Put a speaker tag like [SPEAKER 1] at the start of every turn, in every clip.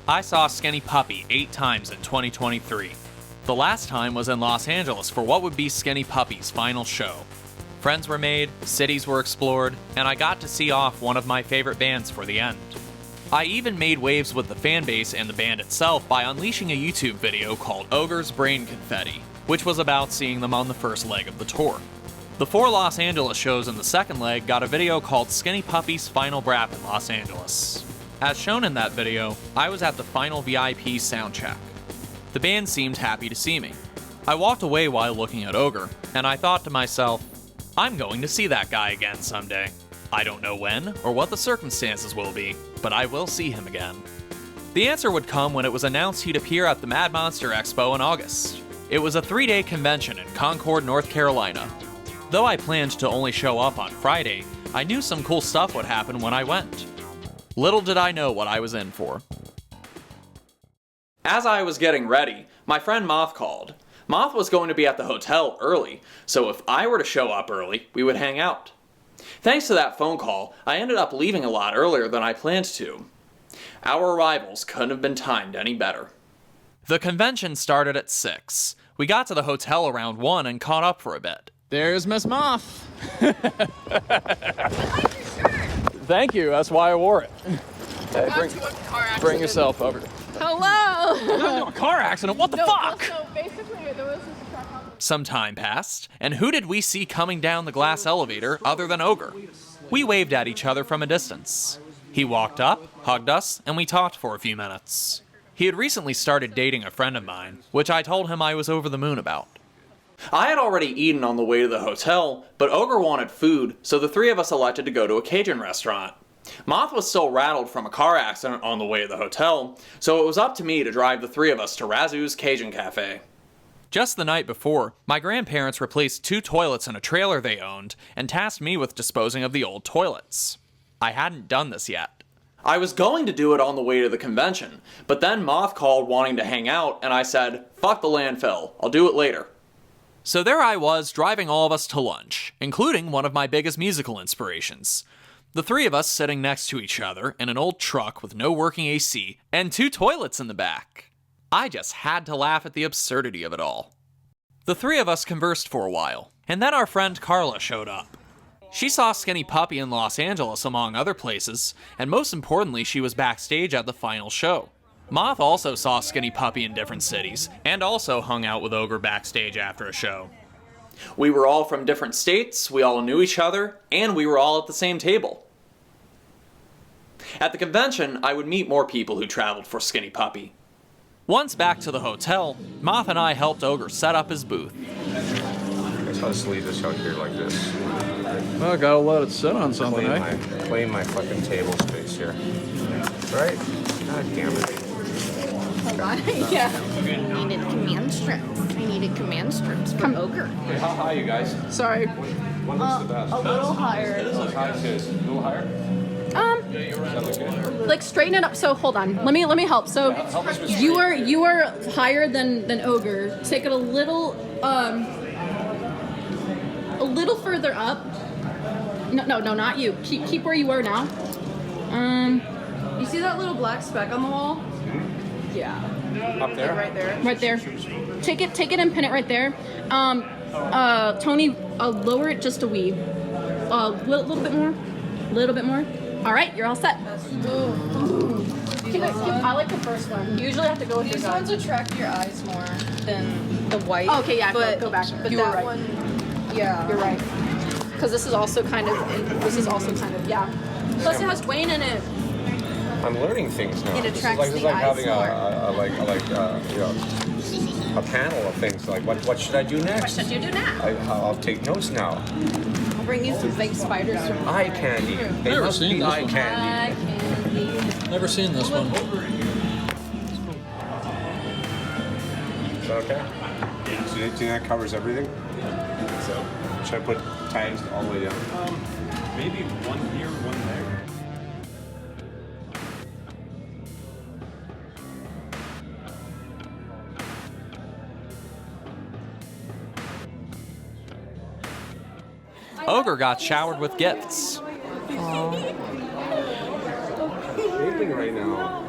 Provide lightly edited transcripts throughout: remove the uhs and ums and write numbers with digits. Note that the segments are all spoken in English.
[SPEAKER 1] I saw Skinny Puppy 8 times in 2023. The last time was in Los Angeles for what would be Skinny Puppy's final show. Friends were made, cities were explored, and I got to see off one of my favorite bands for the end. I even made waves with the fanbase and the band itself by unleashing a YouTube video called Ohgr's Brain Confetti, which was about seeing them on the first leg of the tour. The 4 Los Angeles shows in the second leg got a video called Skinny Puppy's Final Brap in Los Angeles. As shown in that video, I was at the final VIP soundcheck. The band seemed happy to see me. I walked away while looking at Ohgr, and I thought to myself, I'm going to see that guy again someday. I don't know when or what the circumstances will be, but I will see him again. The answer would come when it was announced he'd appear at the Mad Monster Expo in August. It was a 3-day convention in Concord, North Carolina. Though I planned to only show up on Friday, I knew some cool stuff would happen when I went. Little did I know what I was in for. As I was getting ready, my friend Moth called. Moth was going to be at the hotel early, so if I were to show up early, we would hang out. Thanks to that phone call, I ended up leaving a lot earlier than I planned to. Our arrivals couldn't have been timed any better. The convention started at 6. We got to the hotel around 1 and caught up for a bit.
[SPEAKER 2] There's Miss Moth.
[SPEAKER 3] I like your shirt.
[SPEAKER 2] Thank you, that's why I wore it. Hey,
[SPEAKER 3] Got to a car accident.
[SPEAKER 2] bring yourself over.
[SPEAKER 3] Hello.
[SPEAKER 2] A car accident, what the fuck?
[SPEAKER 3] So basically, there was this truck on.
[SPEAKER 1] Some time passed, and who did we see coming down the glass elevator other than Ohgr? We waved at each other from a distance. He walked up, hugged us, and we talked for a few minutes. He had recently started dating a friend of mine, which I told him I was over the moon about. I had already eaten on the way to the hotel, but Ohgr wanted food, so the 3 of us elected to go to a Cajun restaurant. Moth was still rattled from a car accident on the way to the hotel, so it was up to me to drive the 3 of us to Razoo's Cajun Cafe. Just the night before, my grandparents replaced 2 toilets in a trailer they owned and tasked me with disposing of the old toilets. I hadn't done this yet. I was going to do it on the way to the convention, but then Moth called wanting to hang out, and I said, fuck the landfill, I'll do it later. So there I was, driving all of us to lunch, including one of my biggest musical inspirations. The 3 of us sitting next to each other in an old truck with no working AC and 2 toilets in the back. I just had to laugh at the absurdity of it all. The 3 of us conversed for a while, and then our friend Carla showed up. She saw Skinny Puppy in Los Angeles among other places, and most importantly, she was backstage at the final show. Moth also saw Skinny Puppy in different cities, and also hung out with Ohgr backstage after a show. We were all from different states, we all knew each other, and we were all at the same table. At the convention, I would meet more people who traveled for Skinny Puppy. Once back to the hotel, Moth and I helped Ohgr set up his booth.
[SPEAKER 4] I guess I'll just leave this out here like this.
[SPEAKER 2] Well, gotta let it sit on something,
[SPEAKER 4] Claim my fucking table space here. Right? God damn it.
[SPEAKER 3] Hold on. Yeah.
[SPEAKER 5] I needed command strips for Ohgr.
[SPEAKER 4] Hey, how high, you guys?
[SPEAKER 3] Sorry.
[SPEAKER 4] One looks the best.
[SPEAKER 3] A little higher.
[SPEAKER 4] How high it is? A little higher? Does that look good?
[SPEAKER 3] Like straighten it up. So hold on. Let me help. So you are higher than Ohgr. Take it a little further up. No, not you. Keep where you are now.
[SPEAKER 5] You see that little black speck on the wall?
[SPEAKER 3] Yeah.
[SPEAKER 4] Up there?
[SPEAKER 5] Right there.
[SPEAKER 3] Right there. Take it and pin it right there. Tony, lower it just a wee. Little bit more. Little bit more. All right, you're all set. I like the first one. You usually have to go with
[SPEAKER 5] These
[SPEAKER 3] your
[SPEAKER 5] ones attract your eyes more than the white.
[SPEAKER 3] Oh, okay, yeah,
[SPEAKER 5] but
[SPEAKER 3] go back.
[SPEAKER 5] But
[SPEAKER 3] You were
[SPEAKER 5] that
[SPEAKER 3] right.
[SPEAKER 5] one, yeah.
[SPEAKER 3] You're right. Because this is also kind of, yeah. Plus it has Wayne in it.
[SPEAKER 4] I'm learning things now.
[SPEAKER 5] It attracts
[SPEAKER 4] this is
[SPEAKER 5] the
[SPEAKER 4] like
[SPEAKER 5] eyes
[SPEAKER 4] having a panel of things. Like, what should I do next?
[SPEAKER 3] What should you do now?
[SPEAKER 4] I'll take notes now.
[SPEAKER 5] I'll bring you some fake spiders from
[SPEAKER 4] Eye candy. They
[SPEAKER 2] Never
[SPEAKER 4] must
[SPEAKER 2] seen
[SPEAKER 4] be
[SPEAKER 2] this
[SPEAKER 4] eye
[SPEAKER 2] one.
[SPEAKER 4] candy.
[SPEAKER 2] Never seen this one.
[SPEAKER 4] Is that okay?
[SPEAKER 6] So you think that covers everything?
[SPEAKER 4] So,
[SPEAKER 6] Should I put tags all the way down?
[SPEAKER 7] Maybe one here, one there.
[SPEAKER 1] Ohgr got showered with gifts.
[SPEAKER 6] Vaping right now.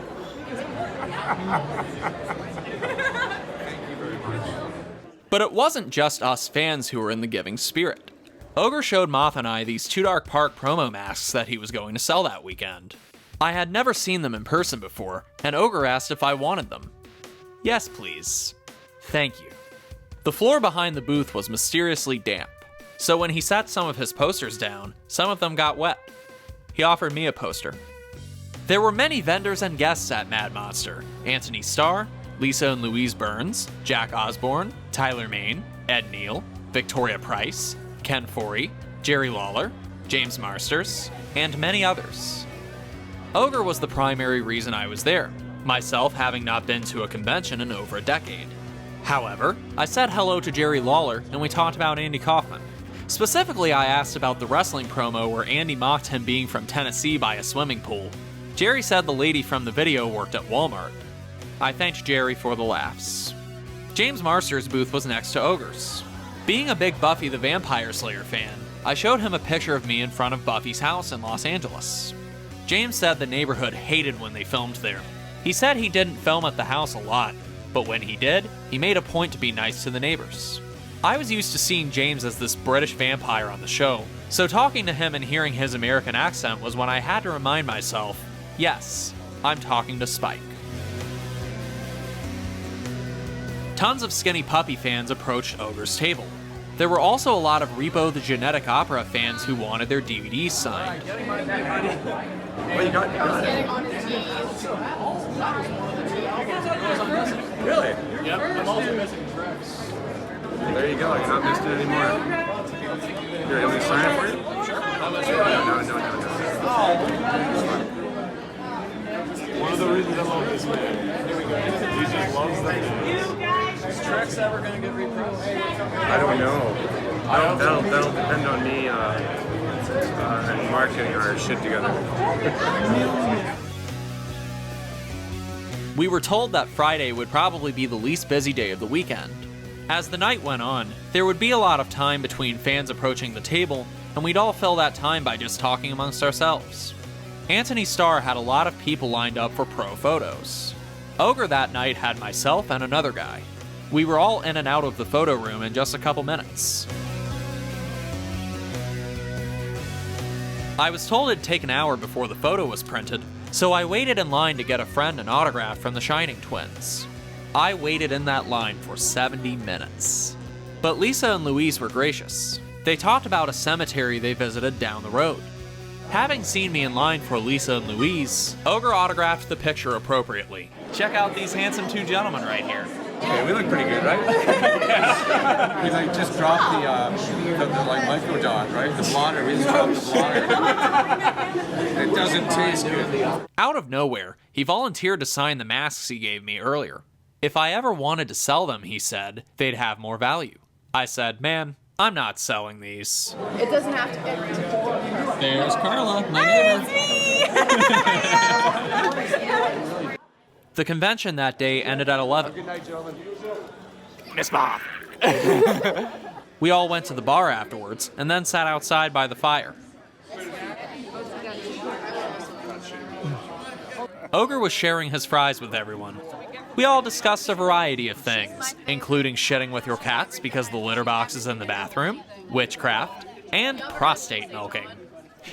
[SPEAKER 1] But it wasn't just us fans who were in the giving spirit. Ohgr showed Moth and I these Too Dark Park promo masks that he was going to sell that weekend. I had never seen them in person before, and Ohgr asked if I wanted them. Yes, please. Thank you. The floor behind the booth was mysteriously damp, so when he set some of his posters down, some of them got wet. He offered me a poster. There were many vendors and guests at Mad Monster: Anthony Starr, Lisa and Louise Burns, Jack Osborne, Tyler Main, Ed Neal, Victoria Price, Ken Forey, Jerry Lawler, James Marsters, and many others. Ohgr was the primary reason I was there, myself having not been to a convention in over a decade. However, I said hello to Jerry Lawler and we talked about Andy Kaufman. Specifically, I asked about the wrestling promo where Andy mocked him being from Tennessee by a swimming pool. Jerry said the lady from the video worked at Walmart. I thanked Jerry for the laughs. James Marsters' booth was next to Ohgr's. Being a big Buffy the Vampire Slayer fan, I showed him a picture of me in front of Buffy's house in Los Angeles. James said the neighborhood hated when they filmed there. He said he didn't film at the house a lot, but when he did, he made a point to be nice to the neighbors. I was used to seeing James as this British vampire on the show, so talking to him and hearing his American accent was when I had to remind myself, yes, I'm talking to Spike. Tons of Skinny Puppy fans approached Ohgr's table. There were also a lot of Repo the Genetic Opera fans who wanted their DVDs signed.
[SPEAKER 4] Well, you got Really?
[SPEAKER 2] Yep, I'm also missing tracks.
[SPEAKER 4] There you go. You're not missing it anymore. Here, let me sign it for you? Sure. No.
[SPEAKER 7] One of the reasons I love this man. Here we go. He just loves the news.
[SPEAKER 2] Is tracks ever gonna get reprinted?
[SPEAKER 4] I don't know. That'll depend on me and marketing our shit together.
[SPEAKER 1] We were told that Friday would probably be the least busy day of the weekend. As the night went on, there would be a lot of time between fans approaching the table, and we'd all fill that time by just talking amongst ourselves. Anthony Starr had a lot of people lined up for pro photos. Ohgr that night had myself and another guy. We were all in and out of the photo room in just a couple minutes. I was told it'd take an hour before the photo was printed, so I waited in line to get a friend an autograph from the Shining Twins. I waited in that line for 70 minutes. But Lisa and Louise were gracious. They talked about a cemetery they visited down the road. Having seen me in line for Lisa and Louise, Ohgr autographed the picture appropriately. Check out these handsome two gentlemen right here.
[SPEAKER 4] Okay, we look pretty good, right? We like just dropped the like micro dot, right? The blotter. We just dropped the blotter. It doesn't taste good.
[SPEAKER 1] Out of nowhere, he volunteered to sign the masks he gave me earlier. If I ever wanted to sell them, he said, they'd have more value. I said, man, I'm not selling these.
[SPEAKER 5] It doesn't have to get
[SPEAKER 2] There's Carla, my neighbor.
[SPEAKER 1] The convention that day ended at 11.
[SPEAKER 4] Good night, gentlemen.
[SPEAKER 1] Miss Bob. We all went to the bar afterwards, and then sat outside by the fire. Ohgr was sharing his fries with everyone. We all discussed a variety of things, including shitting with your cats because the litter box is in the bathroom, witchcraft, and prostate milking.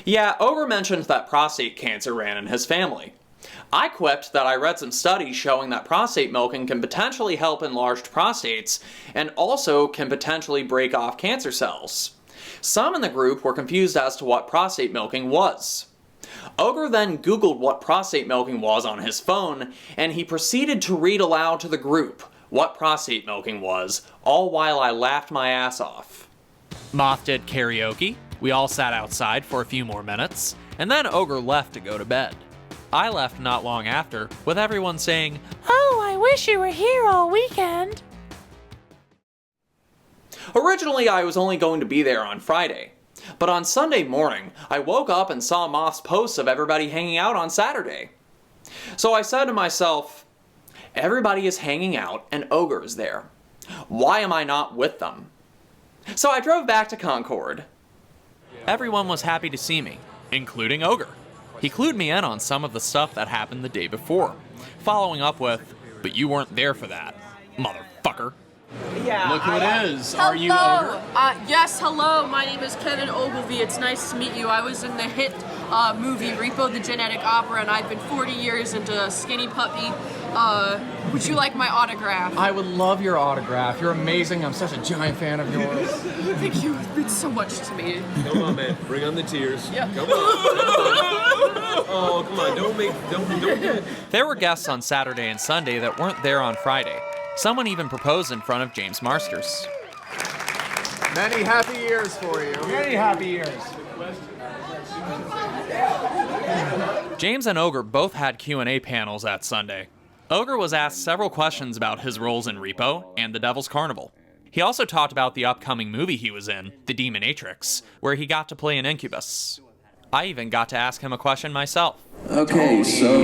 [SPEAKER 1] Yeah, Ohgr mentioned that prostate cancer ran in his family. I quipped that I read some studies showing that prostate milking can potentially help enlarged prostates and also can potentially break off cancer cells. Some in the group were confused as to what prostate milking was. Ohgr then Googled what prostate milking was on his phone, and he proceeded to read aloud to the group what prostate milking was, all while I laughed my ass off. Moth did karaoke, we all sat outside for a few more minutes, and then Ohgr left to go to bed. I left not long after, with everyone saying, "Oh, I wish you were here all weekend." Originally, I was only going to be there on Friday. But on Sunday morning, I woke up and saw Moth's posts of everybody hanging out on Saturday. So I said to myself, everybody is hanging out and Ohgr is there. Why am I not with them? So I drove back to Concord. Everyone was happy to see me, including Ohgr. He clued me in on some of the stuff that happened the day before, following up with, "But you weren't there for that, motherfucker."
[SPEAKER 2] Look who it is. Are you Ohgr?
[SPEAKER 8] Yes, hello. My name is Kevin Ogilvy. It's nice to meet you. I was in the hit movie Repo the Genetic Opera, and I've been 40 years into Skinny Puppy. Would you like my autograph?
[SPEAKER 2] I would love your autograph. You're amazing. I'm such a giant fan of yours.
[SPEAKER 8] Thank you. It means so much to me.
[SPEAKER 7] Come on, man. Bring on the tears.
[SPEAKER 8] Yeah.
[SPEAKER 7] Come on. Oh, come on. Don't do it.
[SPEAKER 1] There were guests on Saturday and Sunday that weren't there on Friday. Someone even proposed in front of James Marsters.
[SPEAKER 2] Many happy years for you. Many happy years.
[SPEAKER 1] James and Ohgr both had Q&A panels that Sunday. Ohgr was asked several questions about his roles in Repo and the Devil's Carnival. He also talked about the upcoming movie he was in, The Demonatrix, where he got to play an incubus. I even got to ask him a question myself.
[SPEAKER 9] Okay, so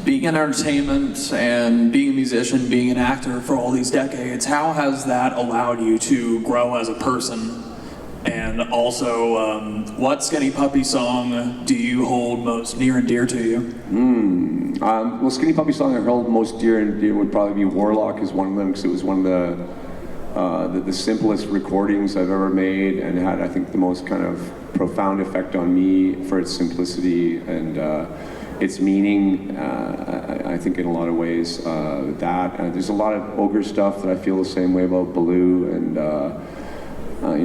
[SPEAKER 9] being in entertainment and being a musician, being an actor for all these decades, how has that allowed you to grow as a person? And also, what Skinny Puppy song do you hold most near and dear to you?
[SPEAKER 6] Well, Skinny Puppy song I hold most dear and dear would probably be Warlock is one of them, because it was one of the simplest recordings I've ever made, and had, I think, the most kind of profound effect on me for its simplicity and its meaning. I think in a lot of ways there's a lot of Ohgr stuff that I feel the same way about. Blue and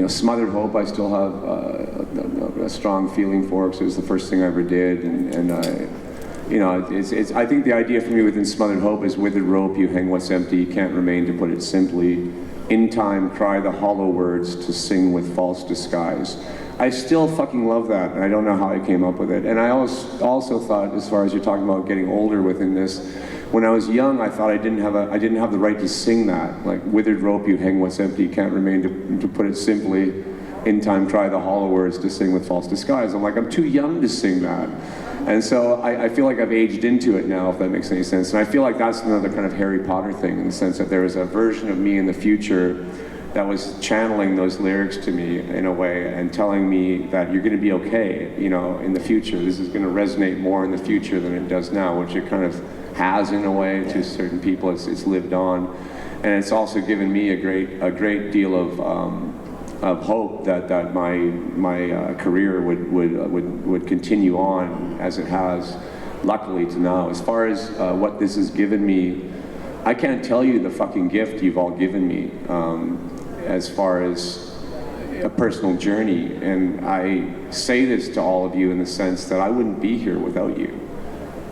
[SPEAKER 6] Smothered Hope I still have a strong feeling for, because it was the first thing I ever did, and I think the idea for me within Smothered Hope is withered rope, you hang what's empty, can't remain, to put it simply. In time, cry the hollow words to sing with false disguise. I still fucking love that, and I don't know how I came up with it. And I also thought, as far as you're talking about getting older within this, when I was young, I thought I didn't have the right to sing that. Like, withered rope, you hang what's empty, can't remain, to put it simply. In time, try the hollow words to sing with false disguise. I'm like, I'm too young to sing that. And so I feel like I've aged into it now, if that makes any sense. And I feel like that's another kind of Harry Potter thing, in the sense that there was a version of me in the future that was channeling those lyrics to me in a way and telling me that you're going to be okay, in the future. This is going to resonate more in the future than it does now, which it kind of has in a way to certain people. It's lived on. And it's also given me a great deal of hope that my career would continue on as it has, luckily, to now. As far as what this has given me, I can't tell you the fucking gift you've all given me as far as a personal journey. And I say this to all of you in the sense that I wouldn't be here without you.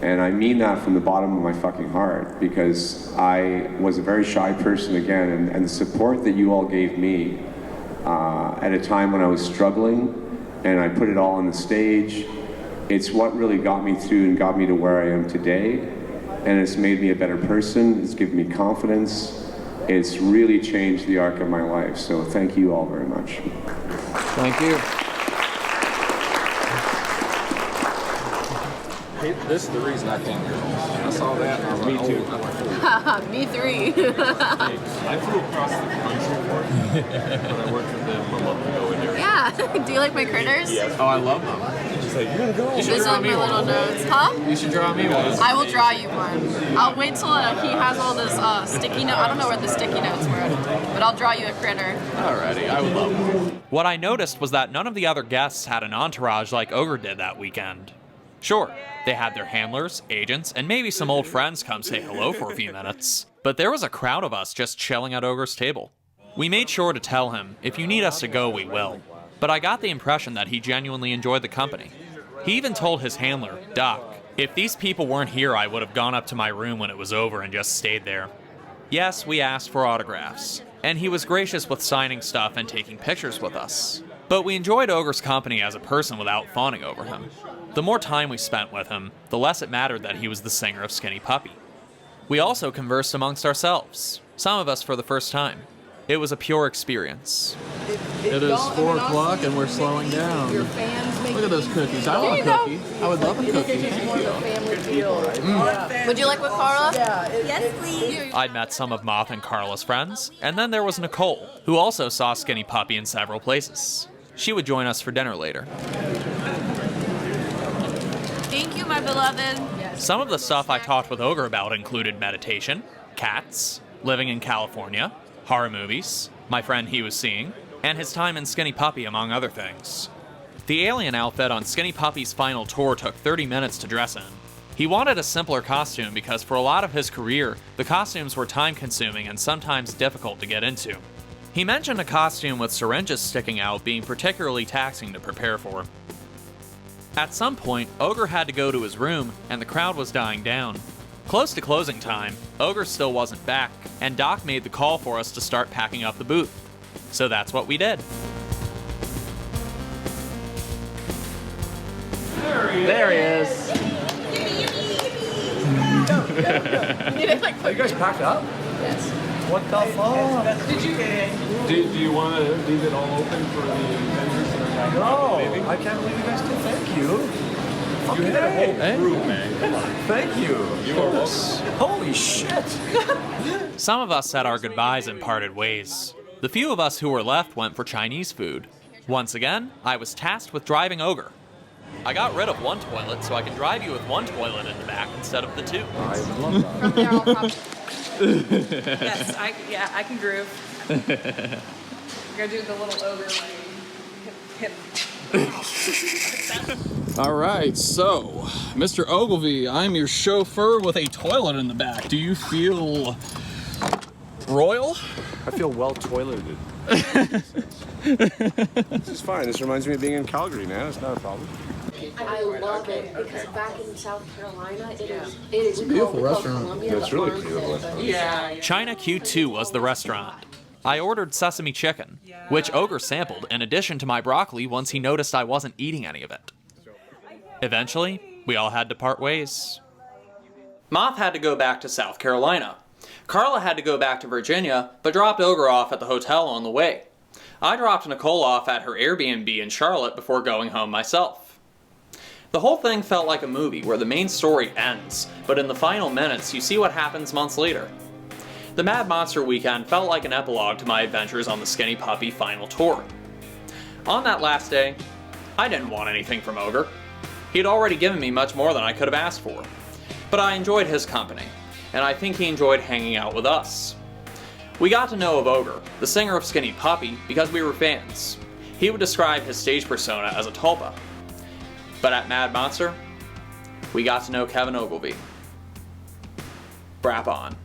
[SPEAKER 6] And I mean that from the bottom of my fucking heart, because I was a very shy person again, and the support that you all gave me at a time when I was struggling, and I put it all on the stage, it's what really got me through and got me to where I am today. And it's made me a better person, it's given me confidence, it's really changed the arc of my life. So thank you all very much.
[SPEAKER 2] Thank you.
[SPEAKER 7] This is the reason I came here. I saw that and I was like, oh,
[SPEAKER 8] Me three.
[SPEAKER 7] I flew across the country for it, but I worked with them a month ago in here.
[SPEAKER 8] Yeah. Do you like my critters?
[SPEAKER 7] Yes.
[SPEAKER 2] Oh, I love them.
[SPEAKER 7] She's like, you're gonna go.
[SPEAKER 2] You should
[SPEAKER 8] These
[SPEAKER 2] draw
[SPEAKER 8] are
[SPEAKER 2] me
[SPEAKER 8] my
[SPEAKER 2] one.
[SPEAKER 8] little notes. Huh?
[SPEAKER 2] You should draw me one.
[SPEAKER 8] I will draw you one. I'll wait till he has all this sticky note. I don't know where the sticky notes were, but I'll draw you a critter.
[SPEAKER 2] Alrighty, I would love it.
[SPEAKER 1] What I noticed was that none of the other guests had an entourage like Ohgr did that weekend. Sure, they had their handlers, agents, and maybe some old friends come say hello for a few minutes, but there was a crowd of us just chilling at Ohgr's table. We made sure to tell him, if you need us to go, we will, but I got the impression that he genuinely enjoyed the company. He even told his handler, Thach, if these people weren't here, I would have gone up to my room when it was over and just stayed there. Yes, we asked for autographs, and he was gracious with signing stuff and taking pictures with us. But we enjoyed Ohgr's company as a person without fawning over him. The more time we spent with him, the less it mattered that he was the singer of Skinny Puppy. We also conversed amongst ourselves, some of us for the first time. It was a pure experience.
[SPEAKER 2] It is 4 o'clock and we're slowing down. Look at those cookies. I want a cookie. I would love a cookie. Thank you.
[SPEAKER 8] Would you like with Carla?
[SPEAKER 5] Yes, please.
[SPEAKER 1] I'd met some of Moth and Carla's friends, and then there was Nicole, who also saw Skinny Puppy in several places. She would join us for dinner later.
[SPEAKER 8] 7-Eleven.
[SPEAKER 1] Some of the stuff I talked with Ohgr about included meditation, cats, living in California, horror movies, my friend he was seeing, and his time in Skinny Puppy, among other things. The alien outfit on Skinny Puppy's final tour took 30 minutes to dress in. He wanted a simpler costume because for a lot of his career, the costumes were time-consuming and sometimes difficult to get into. He mentioned a costume with syringes sticking out being particularly taxing to prepare for. At some point, Ohgr had to go to his room, and the crowd was dying down. Close to closing time, Ohgr still wasn't back, and Thach made the call for us to start packing up the booth. So that's what we did.
[SPEAKER 2] There he is.
[SPEAKER 4] Are you guys packed up?
[SPEAKER 3] Yes.
[SPEAKER 4] What the fuck?
[SPEAKER 7] Do you want to leave it all open for the vendors that are back?
[SPEAKER 4] No, I can't believe you guys did. Thank you.
[SPEAKER 7] You had a whole crew, man. Come on.
[SPEAKER 4] Thank you.
[SPEAKER 7] You are welcome.
[SPEAKER 4] Holy shit.
[SPEAKER 1] Some of us said our goodbyes and parted ways. The few of us who were left went for Chinese food. Once again, I was tasked with driving Ohgr. I got rid of one toilet so I can drive you with one toilet in the back instead of the two.
[SPEAKER 4] I would love that.
[SPEAKER 8] From there, I'll probably... Yes, I can groove. We're gonna do the little ogre hip.
[SPEAKER 2] All right, so Mr. Ogilvy, I'm your chauffeur with a toilet in the back. Do you feel royal?
[SPEAKER 4] I feel well toileted. This is fine. This reminds me of being in Calgary, man. It's not a problem.
[SPEAKER 10] I love it because back in South Carolina, it is
[SPEAKER 2] a beautiful restaurant.
[SPEAKER 4] It's really beautiful.
[SPEAKER 8] Yeah.
[SPEAKER 1] China Q2 was the restaurant. I ordered sesame chicken, which Ohgr sampled in addition to my broccoli once he noticed I wasn't eating any of it. Eventually, we all had to part ways. Moth had to go back to South Carolina. Carla had to go back to Virginia, but dropped Ohgr off at the hotel on the way. I dropped Nicole off at her Airbnb in Charlotte before going home myself. The whole thing felt like a movie where the main story ends, but in the final minutes you see what happens months later. The Mad Monster weekend felt like an epilogue to my adventures on the Skinny Puppy final tour. On that last day, I didn't want anything from Ohgr. He had already given me much more than I could have asked for. But I enjoyed his company, and I think he enjoyed hanging out with us. We got to know of Ohgr, the singer of Skinny Puppy, because we were fans. He would describe his stage persona as a tulpa. But at Mad Monster, we got to know Kevin Ogilvy. Brap on.